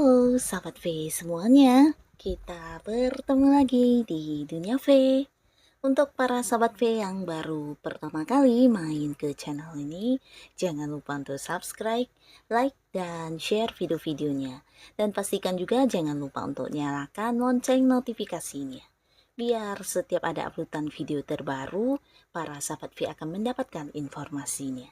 Halo sahabat V semuanya, kita bertemu lagi di dunia V. Untuk para sahabat V yang baru pertama kali main ke channel ini, jangan lupa untuk subscribe, like, dan share video-videonya. Dan pastikan juga jangan lupa untuk nyalakan lonceng notifikasinya. Biar setiap ada uploadan video terbaru, para sahabat V akan mendapatkan informasinya.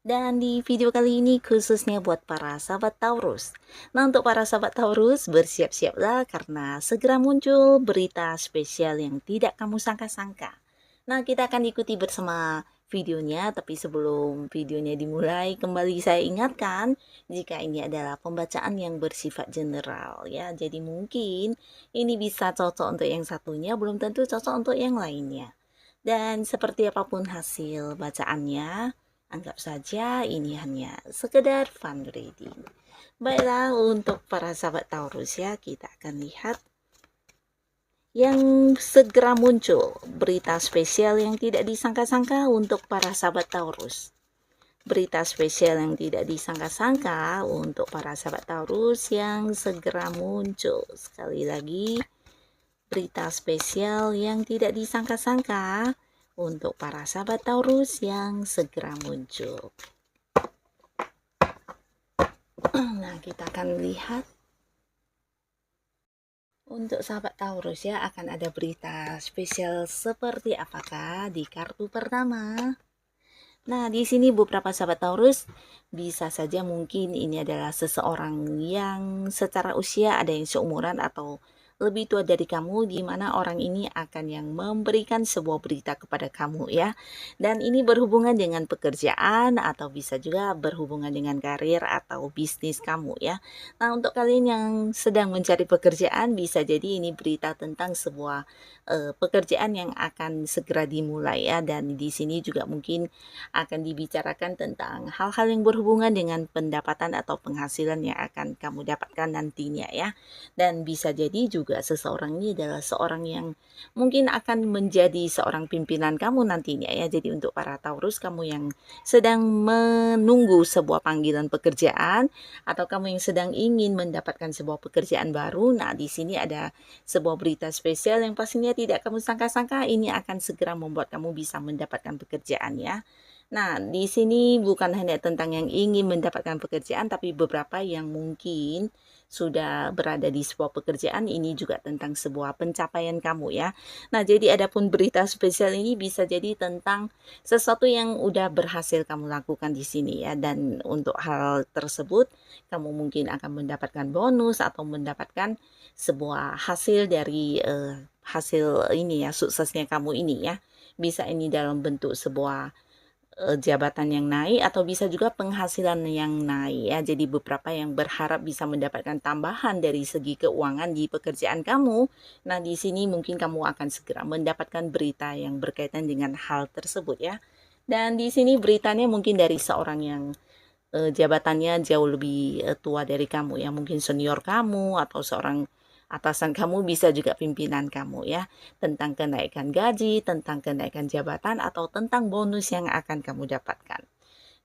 Dan di video kali ini khususnya buat para sahabat Taurus. Nah, untuk para sahabat Taurus, bersiap-siaplah karena segera muncul berita spesial yang tidak kamu sangka-sangka. Nah, kita akan ikuti bersama videonya, tapi sebelum videonya dimulai, kembali saya ingatkan jika ini adalah pembacaan yang bersifat general ya. Jadi mungkin ini bisa cocok untuk yang satunya, belum tentu cocok untuk yang lainnya. Dan seperti apapun hasil bacaannya, anggap saja ini hanya sekedar fun reading. Baiklah, untuk para sahabat Taurus ya, kita akan lihat yang segera muncul berita spesial yang tidak disangka-sangka untuk para sahabat Taurus. Berita spesial yang tidak disangka-sangka untuk para sahabat Taurus yang segera muncul. Sekali lagi, berita spesial yang tidak disangka-sangka untuk para sahabat Taurus yang segera muncul. Nah, kita akan lihat untuk sahabat Taurus ya, akan ada berita spesial seperti apakah di kartu pertama. Nah, di sini beberapa sahabat Taurus bisa saja mungkin ini adalah seseorang yang secara usia ada yang seumuran atau lebih tua dari kamu, di mana orang ini akan yang memberikan sebuah berita kepada kamu ya. Dan ini berhubungan dengan pekerjaan atau bisa juga berhubungan dengan karir atau bisnis kamu ya. Nah, untuk kalian yang sedang mencari pekerjaan, bisa jadi ini berita tentang sebuah pekerjaan yang akan segera dimulai ya. Dan di sini juga mungkin akan dibicarakan tentang hal-hal yang berhubungan dengan pendapatan atau penghasilan yang akan kamu dapatkan nantinya ya. Dan bisa jadi juga seseorang ini adalah seorang yang mungkin akan menjadi seorang pimpinan kamu nantinya ya. Jadi untuk para Taurus, kamu yang sedang menunggu sebuah panggilan pekerjaan atau kamu yang sedang ingin mendapatkan sebuah pekerjaan baru, nah di sini ada sebuah berita spesial yang pastinya tidak kamu sangka-sangka ini akan segera membuat kamu bisa mendapatkan pekerjaan ya. Nah, di sini bukan hanya tentang yang ingin mendapatkan pekerjaan, tapi beberapa yang mungkin sudah berada di sebuah pekerjaan, ini juga tentang sebuah pencapaian kamu ya. Nah, jadi adapun berita spesial ini bisa jadi tentang sesuatu yang udah berhasil kamu lakukan di sini ya. Dan untuk hal tersebut, kamu mungkin akan mendapatkan bonus atau mendapatkan sebuah hasil dari hasil ini ya, suksesnya kamu ini ya. Bisa ini dalam bentuk sebuah jabatan yang naik atau bisa juga penghasilan yang naik ya. Jadi beberapa yang berharap bisa mendapatkan tambahan dari segi keuangan di pekerjaan kamu. Nah, di sini mungkin kamu akan segera mendapatkan berita yang berkaitan dengan hal tersebut ya. Dan di sini beritanya mungkin dari seorang yang jabatannya jauh lebih tua dari kamu ya, mungkin senior kamu atau seorang atasan kamu, bisa juga pimpinan kamu ya, tentang kenaikan gaji, tentang kenaikan jabatan atau tentang bonus yang akan kamu dapatkan.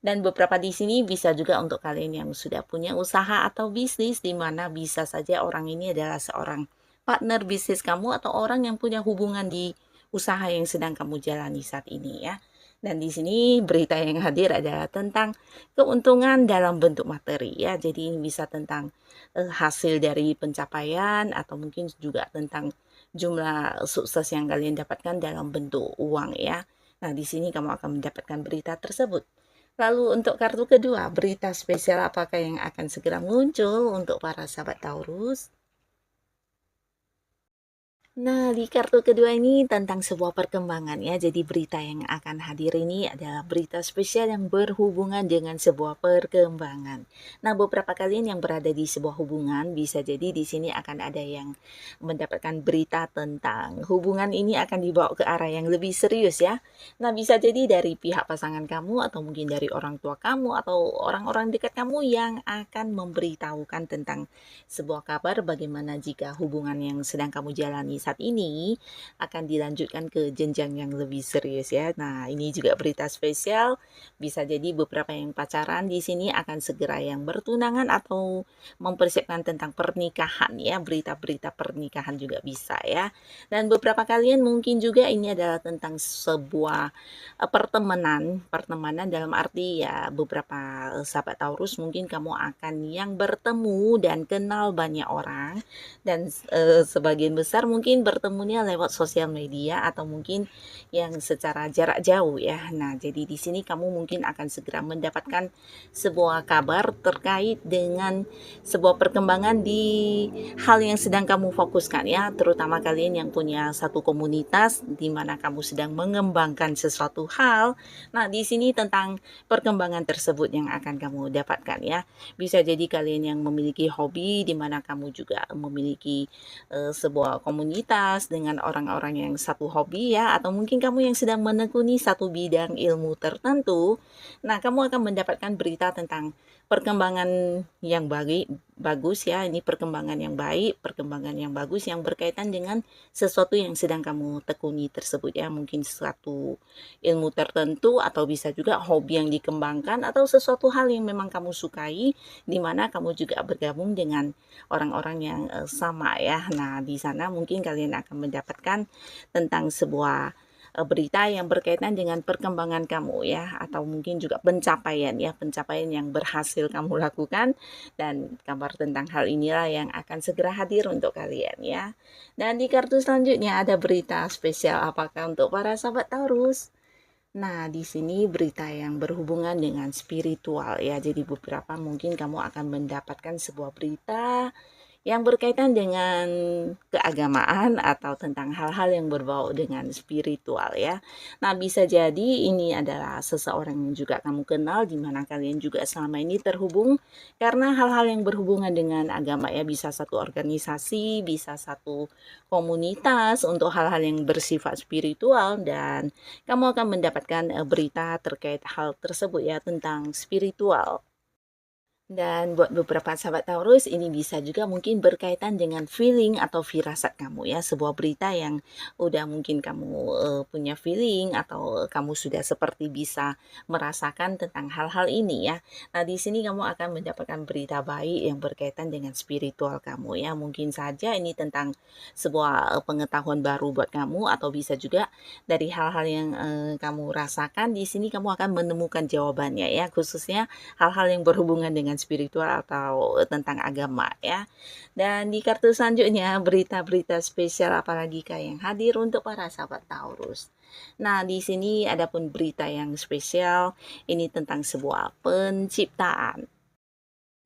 Dan beberapa di sini bisa juga untuk kalian yang sudah punya usaha atau bisnis, di mana bisa saja orang ini adalah seorang partner bisnis kamu atau orang yang punya hubungan di usaha yang sedang kamu jalani saat ini ya. Dan di sini berita yang hadir adalah tentang keuntungan dalam bentuk materi ya. Jadi ini bisa tentang hasil dari pencapaian atau mungkin juga tentang jumlah sukses yang kalian dapatkan dalam bentuk uang ya. Nah, di sini kamu akan mendapatkan berita tersebut. Lalu untuk kartu kedua, berita spesial apakah yang akan segera muncul untuk para sahabat Taurus? Nah, di kartu kedua ini tentang sebuah perkembangan ya. Jadi berita yang akan hadir ini adalah berita spesial yang berhubungan dengan sebuah perkembangan. Nah, beberapa kalian yang berada di sebuah hubungan, bisa jadi di sini akan ada yang mendapatkan berita tentang hubungan ini akan dibawa ke arah yang lebih serius ya. Nah, bisa jadi dari pihak pasangan kamu atau mungkin dari orang tua kamu atau orang-orang dekat kamu yang akan memberitahukan tentang sebuah kabar bagaimana jika hubungan yang sedang kamu jalani saat ini akan dilanjutkan ke jenjang yang lebih serius ya. Nah, ini juga berita spesial. Bisa jadi beberapa yang pacaran di sini akan segera yang bertunangan atau mempersiapkan tentang pernikahan ya. Berita-berita pernikahan juga bisa ya. Dan beberapa kalian mungkin juga ini adalah tentang sebuah pertemanan dalam arti ya beberapa sahabat Taurus mungkin kamu akan yang bertemu dan kenal banyak orang dan sebagian besar mungkin bertemunya lewat sosial media atau mungkin yang secara jarak jauh ya. Nah, jadi di sini kamu mungkin akan segera mendapatkan sebuah kabar terkait dengan sebuah perkembangan di hal yang sedang kamu fokuskan ya, terutama kalian yang punya satu komunitas di mana kamu sedang mengembangkan sesuatu hal. Nah, di sini tentang perkembangan tersebut yang akan kamu dapatkan ya. Bisa jadi kalian yang memiliki hobi di mana kamu juga memiliki sebuah komunitas dengan orang-orang yang satu hobi ya, atau mungkin kamu yang sedang menekuni satu bidang ilmu tertentu. Nah, kamu akan mendapatkan berita tentang perkembangan yang bagus ya. Ini perkembangan yang baik, perkembangan yang bagus yang berkaitan dengan sesuatu yang sedang kamu tekuni tersebut ya. Mungkin suatu ilmu tertentu atau bisa juga hobi yang dikembangkan atau sesuatu hal yang memang kamu sukai di mana kamu juga bergabung dengan orang-orang yang sama ya. Nah, di sana mungkin kalian akan mendapatkan tentang sebuah berita yang berkaitan dengan perkembangan kamu ya, atau mungkin juga pencapaian ya, pencapaian yang berhasil kamu lakukan, dan kabar tentang hal inilah yang akan segera hadir untuk kalian ya. Dan di kartu selanjutnya ada berita spesial apakah untuk para sahabat Taurus? Nah, di sini berita yang berhubungan dengan spiritual ya. Jadi beberapa mungkin kamu akan mendapatkan sebuah berita yang berkaitan dengan keagamaan atau tentang hal-hal yang berbau dengan spiritual ya. Nah, bisa jadi ini adalah seseorang yang juga kamu kenal di mana kalian juga selama ini terhubung karena hal-hal yang berhubungan dengan agama ya, bisa satu organisasi, bisa satu komunitas untuk hal-hal yang bersifat spiritual, dan kamu akan mendapatkan berita terkait hal tersebut ya, tentang spiritual. Dan buat beberapa sahabat Taurus, ini bisa juga mungkin berkaitan dengan feeling atau firasat kamu ya. Sebuah berita yang udah mungkin kamu punya feeling atau kamu sudah seperti bisa merasakan tentang hal-hal ini ya. Nah, di sini kamu akan mendapatkan berita baik yang berkaitan dengan spiritual kamu ya. Mungkin saja ini tentang sebuah pengetahuan baru buat kamu, atau bisa juga dari hal-hal yang kamu rasakan. Di sini kamu akan menemukan jawabannya ya, khususnya hal-hal yang berhubungan dengan spiritual atau tentang agama ya. Dan di kartu selanjutnya berita-berita spesial apalagi kah yang hadir untuk para sahabat Taurus. Nah, di sini ada pun berita yang spesial, ini tentang sebuah penciptaan.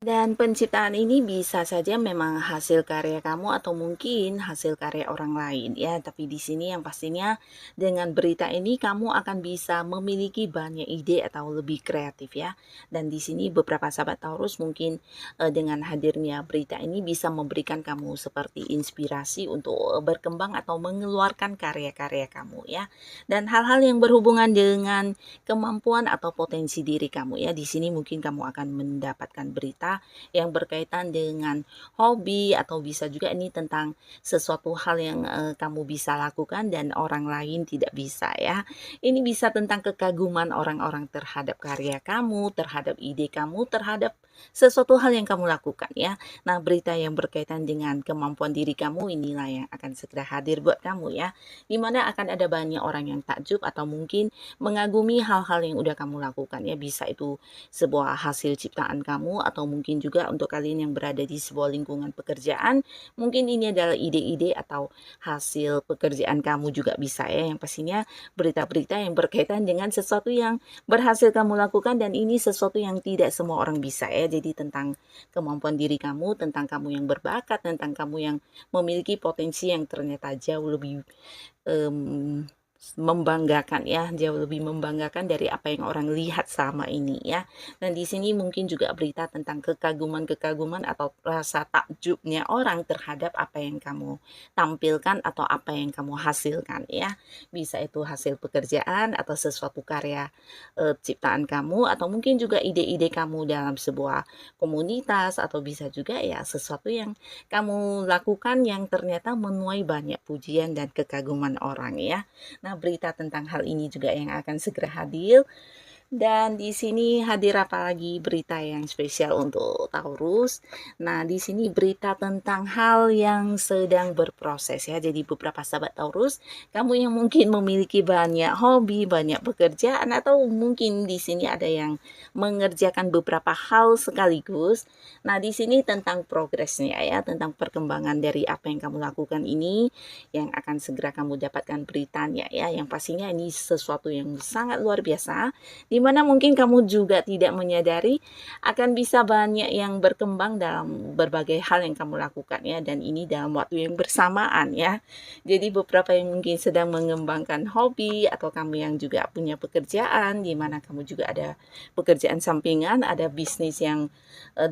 Dan penciptaan ini bisa saja memang hasil karya kamu atau mungkin hasil karya orang lain ya. Tapi di sini yang pastinya dengan berita ini kamu akan bisa memiliki banyak ide atau lebih kreatif ya. Dan di sini beberapa sahabat Taurus mungkin dengan hadirnya berita ini bisa memberikan kamu seperti inspirasi untuk berkembang atau mengeluarkan karya-karya kamu ya. Dan hal-hal yang berhubungan dengan kemampuan atau potensi diri kamu ya. Di sini mungkin kamu akan mendapatkan berita yang berkaitan dengan hobi, atau bisa juga ini tentang sesuatu hal yang kamu bisa lakukan dan orang lain tidak bisa ya. Ini bisa tentang kekaguman orang-orang terhadap karya kamu, terhadap ide kamu, terhadap sesuatu hal yang kamu lakukan ya. Nah, berita yang berkaitan dengan kemampuan diri kamu inilah yang akan segera hadir buat kamu ya. Dimana akan ada banyak orang yang takjub atau mungkin mengagumi hal-hal yang udah kamu lakukan ya. Bisa itu sebuah hasil ciptaan kamu, atau mungkin juga untuk kalian yang berada di sebuah lingkungan pekerjaan, mungkin ini adalah ide-ide atau hasil pekerjaan kamu juga bisa ya. Yang pastinya berita-berita yang berkaitan dengan sesuatu yang berhasil kamu lakukan, dan ini sesuatu yang tidak semua orang bisa ya. Jadi tentang kemampuan diri kamu, tentang kamu yang berbakat, tentang kamu yang memiliki potensi yang ternyata jauh lebih membanggakan ya, jauh lebih membanggakan dari apa yang orang lihat selama ini ya. Dan di sini mungkin juga berita tentang kekaguman-kekaguman atau rasa takjubnya orang terhadap apa yang kamu tampilkan atau apa yang kamu hasilkan ya. Bisa itu hasil pekerjaan atau sesuatu karya ciptaan kamu, atau mungkin juga ide-ide kamu dalam sebuah komunitas, atau bisa juga ya sesuatu yang kamu lakukan yang ternyata menuai banyak pujian dan kekaguman orang ya. Nah, berita tentang hal ini juga yang akan segera hadir. Dan di sini hadir apa lagi berita yang spesial untuk Taurus. Nah, di sini berita tentang hal yang sedang berproses ya. Jadi beberapa sahabat Taurus, kamu yang mungkin memiliki banyak hobi, banyak pekerjaan, atau mungkin di sini ada yang mengerjakan beberapa hal sekaligus. Nah, di sini tentang progresnya ya, tentang perkembangan dari apa yang kamu lakukan ini yang akan segera kamu dapatkan beritanya ya. Yang pastinya ini sesuatu yang sangat luar biasa, di mana mungkin kamu juga tidak menyadari akan bisa banyak yang berkembang dalam berbagai hal yang kamu lakukan ya, dan ini dalam waktu yang bersamaan ya. Jadi beberapa yang mungkin sedang mengembangkan hobi, atau kamu yang juga punya pekerjaan di mana kamu juga ada pekerjaan sampingan, ada bisnis yang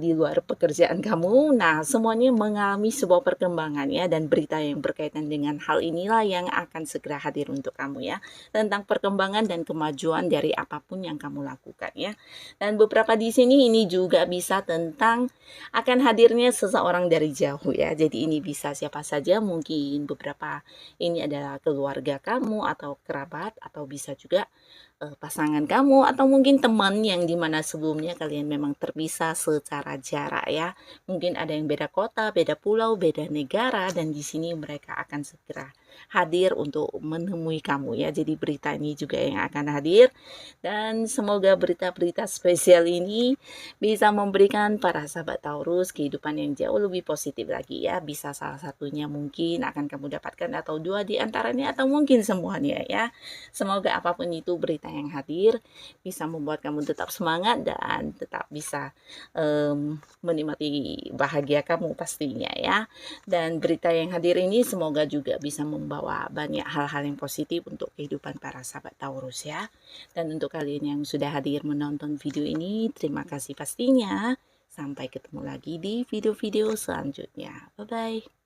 di luar pekerjaan kamu. Nah, semuanya mengalami sebuah perkembangan ya, dan berita yang berkaitan dengan hal inilah yang akan segera hadir untuk kamu ya, tentang perkembangan dan kemajuan dari apapun yang kamu lakukan ya. Dan beberapa di sini ini juga bisa tentang akan hadirnya seseorang dari jauh ya. Jadi ini bisa siapa saja, mungkin beberapa ini adalah keluarga kamu atau kerabat, atau bisa juga pasangan kamu, atau mungkin teman yang dimana sebelumnya kalian memang terpisah secara jarak ya. Mungkin ada yang beda kota, beda pulau, beda negara, dan di sini mereka akan segera hadir untuk menemui kamu ya. Jadi berita ini juga yang akan hadir, dan semoga berita-berita spesial ini bisa memberikan para sahabat Taurus kehidupan yang jauh lebih positif lagi ya. Bisa salah satunya mungkin akan kamu dapatkan, atau dua di antaranya, atau mungkin semuanya ya. Semoga apapun itu berita yang hadir bisa membuat kamu tetap semangat dan tetap bisa menikmati bahagia kamu pastinya ya. Dan berita yang hadir ini semoga juga bisa membawa banyak hal-hal yang positif untuk kehidupan para sahabat Taurus ya. Dan untuk kalian yang sudah hadir menonton video ini, terima kasih pastinya. Sampai ketemu lagi di video-video selanjutnya. Bye-bye.